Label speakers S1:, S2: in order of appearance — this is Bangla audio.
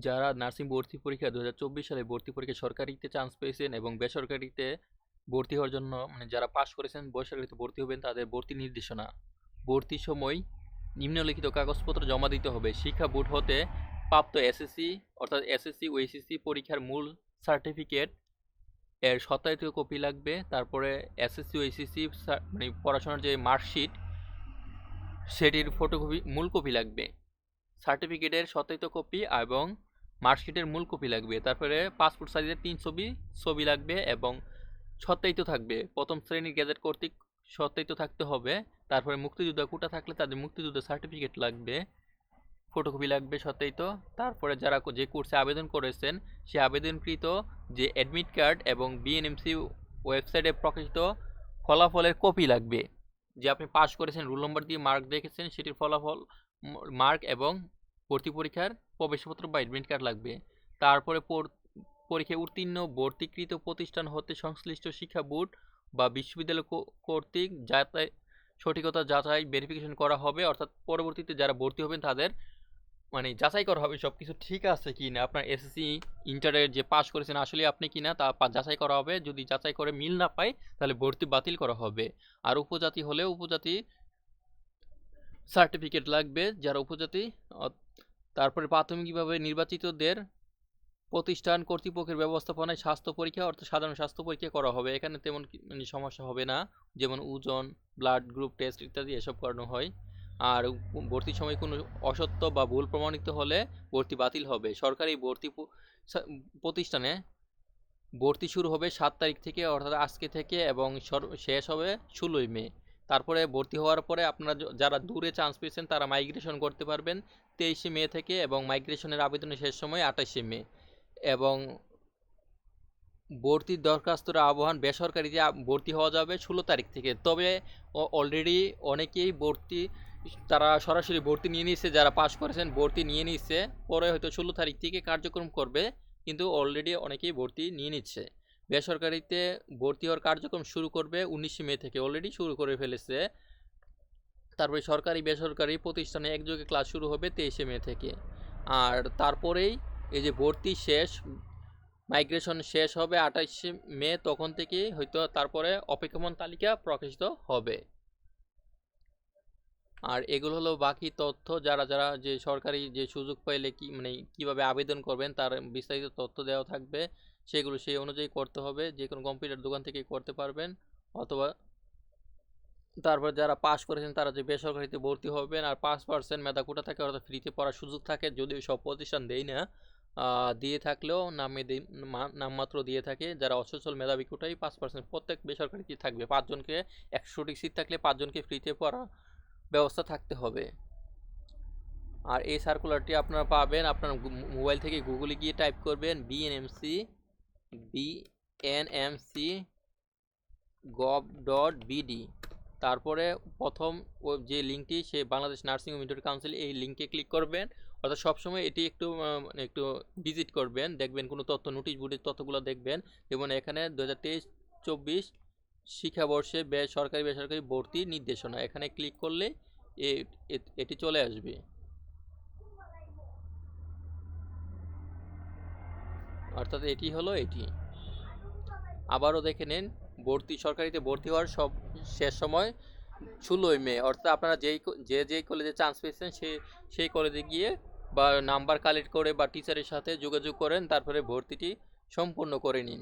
S1: যারা নার্সিং ভর্তি পরীক্ষা 2024 সালে ভর্তি পরীক্ষায় সরকারিতে চান্স পেয়েছেন এবং বেসরকারিতে ভর্তি হওয়ার জন্য যারা পাশ করেছেন বেসরকারিতে ভর্তি হবেন তাদের ভর্তি নির্দেশনা। ভর্তির সময় নিম্নলিখিত কাগজপত্র জমা দিতে হবে। শিক্ষা বোর্ড হতে প্রাপ্ত এসএসসি অর্থাৎ এসএসসি ও এইচএসসি পরীক্ষার মূল সার্টিফিকেট এর সত্যায়িত কপি লাগবে। তারপরে এসএসসি ও এইচএসসি পড়াশোনার যে মার্কশিট সেটির ফটোকপি মূল কপি লাগবে। সার্টিফিকেটের সত্যায়িত কপি এবং মার্কশিটের মূল কপি লাগবে। তারপরে পাসপোর্ট সাইজের 3 ছবি লাগবে এবং সত্যায়িত থাকবে। প্রথম শ্রেণীর গেজেট কর্তৃক সত্যায়িত থাকতে হবে। তারপরে মুক্তিযোদ্ধা কোটা থাকলে তাদের মুক্তিযুদ্ধের সার্টিফিকেট লাগবে, ফটোকপি লাগবে সত্যায়িত। তারপরে যারা যে কোর্সে আবেদন করেছেন সে আবেদনকৃত যে অ্যাডমিট কার্ড এবং বিএনএমসি ওয়েবসাইটে প্রকাশিত ফলাফলের কপি লাগবে। যে আপনি পাস করেছেন, রোল নম্বর দিয়ে মার্ক দেখেছেন সেটির ফলাফল মার্ক এবং ভর্তি পরীক্ষার প্রবেশপত্র বা অ্যাডমিট কার্ড লাগবে। তারপরে পরীক্ষায় উত্তীর্ণ ভর্তিকৃত প্রতিষ্ঠান হতে সংশ্লিষ্ট শিক্ষা বোর্ড বা বিশ্ববিদ্যালয় কর্তৃক সঠিকতা যাচাই ভেরিফিকেশন করা হবে। অর্থাৎ পরবর্তীতে যারা ভর্তি হবেন তাদের যাচাই করা হবে সবকিছু ঠিক আছে কি না, আপনার এসএসসি ইন্টারের যে পাস করেছেন আসলে আপনি কি না তা যাচাই করা হবে। যদি যাচাই করে মিল না পায় তাহলে ভর্তি বাতিল করা হবে। আর উপজাতি হলে উপজাতি সার্টিফিকেট লাগবে যারা উপজাতি। তারপরে প্রাথমিকভাবে নির্বাচিতদের প্রতিষ্ঠান কর্তৃপক্ষের ব্যবস্থাপনায় স্বাস্থ্য পরীক্ষা অর্থাৎ সাধারণ স্বাস্থ্য পরীক্ষা করা হবে। এখানে তেমন সমস্যা হবে না, যেমন ওজন, ব্লাড গ্রুপ টেস্ট ইত্যাদি এসব করানো হয়। আর ভর্তির সময় কোনো অসত্য বা ভুল প্রমাণিত হলে ভর্তি বাতিল হবে। সরকারি ভর্তি প্রতিষ্ঠানে ভর্তি শুরু হবে 7 তারিখ থেকে অর্থাৎ আজকে থেকে এবং শেষ হবে 16 মে। তারপরে ভর্তি হওয়ার পরে আপনারা যারা দূরে চান্স পেয়েছেন তারা মাইগ্রেশন করতে পারবেন 23 মে থেকে এবং মাইগ্রেশনের আবেদনের শেষ সময় 28 মে। এবং ভর্তির দরখাস্তর আহ্বান বেসরকারিতে ভর্তি হওয়া যাবে 16 তারিখ থেকে। তবে অলরেডি অনেকেই তারা সরাসরি ভর্তি নিয়ে নিচ্ছে, যারা পাস করেছেন ভর্তি নিয়ে নিচ্ছে, পরে হয়তো 16 তারিখ থেকে কার্যক্রম করবে, কিন্তু অলরেডি অনেকেই ভর্তি নিয়ে নিচ্ছে। বেসরকারিতে ভর্তি হওয়ার কার্যক্রম শুরু করবে 19 মে থেকে, অলরেডি শুরু করে ফেলেছে। তারপরে সরকারি বেসরকারি প্রতিষ্ঠানে একযোগে ক্লাস শুরু হবে 23 মে থেকে। আর তারপরেই এই যে ভর্তি শেষ, মাইগ্রেশন শেষ হবে 28 মে, তখন থেকে হয়তো তারপরে অপেক্ষমান তালিকা প্রকাশিত হবে। আর এগুলো হলো বাকি তথ্য। যারা যারা যে সরকারি যে সুযোগ পাইলে কিভাবে আবেদন করবেন তার বিস্তারিত তথ্য দেওয়া থাকবে, সেগুলো সেই অনুযায়ী করতে হবে। যে কোনো কম্পিউটার দোকান থেকে করতে পারবেন। অথবা তারপর যারা পাস করেছেন তারা যে বেসরকারিতে ভর্তি হবেন, আর 5% মেধা কোটা থাকে অর্থাৎ ফ্রিতে পড়ার সুযোগ থাকে, যদিও সব প্রতিষ্ঠান দেয় না, দিয়ে থাকলেও নামমাত্র দিয়ে থাকে। যারা অসচ্ছল মেধাবী কোটাই 5% প্রত্যেক বেসরকারিতে থাকবে। 5 জনকে 100টি সিট থাকলে 5 জনকে ফ্রিতে পড়া ব্যবস্থা থাকতে হবে। আর এই সার্কুলারটি আপনারা পাবেন আপনার মোবাইল থেকে গুগলে গিয়ে টাইপ করবেন bnmc.gov.bd। তারপরে প্রথম যে লিঙ্কটি সে বাংলাদেশ নার্সিং ও মিডওয়াইফারি কাউন্সিল, এই লিঙ্কে ক্লিক করবেন। অর্থাৎ সবসময় এটি একটু ভিজিট করবেন, দেখবেন কোনো তথ্য, নোটিশ বোর্ডের তথ্যগুলো দেখবেন। যেমন এখানে 2023-24 শিক্ষাবর্ষে সরকারি বেসরকারি ভর্তি নির্দেশনা, এখানে ক্লিক করলে এটি চলে আসবে। অর্থাৎ এটি হলো এটি। আবারও দেখে নিন, সরকারিতে ভর্তি হওয়ার শেষ সময় 16 মে। অর্থাৎ আপনারা যেই কলেজে চান্স পেয়েছেন সেই কলেজে গিয়ে বা নাম্বার কালেক্ট করে বা টিচারের সাথে যোগাযোগ করেন, তারপরে ভর্তিটি সম্পূর্ণ করে নিন।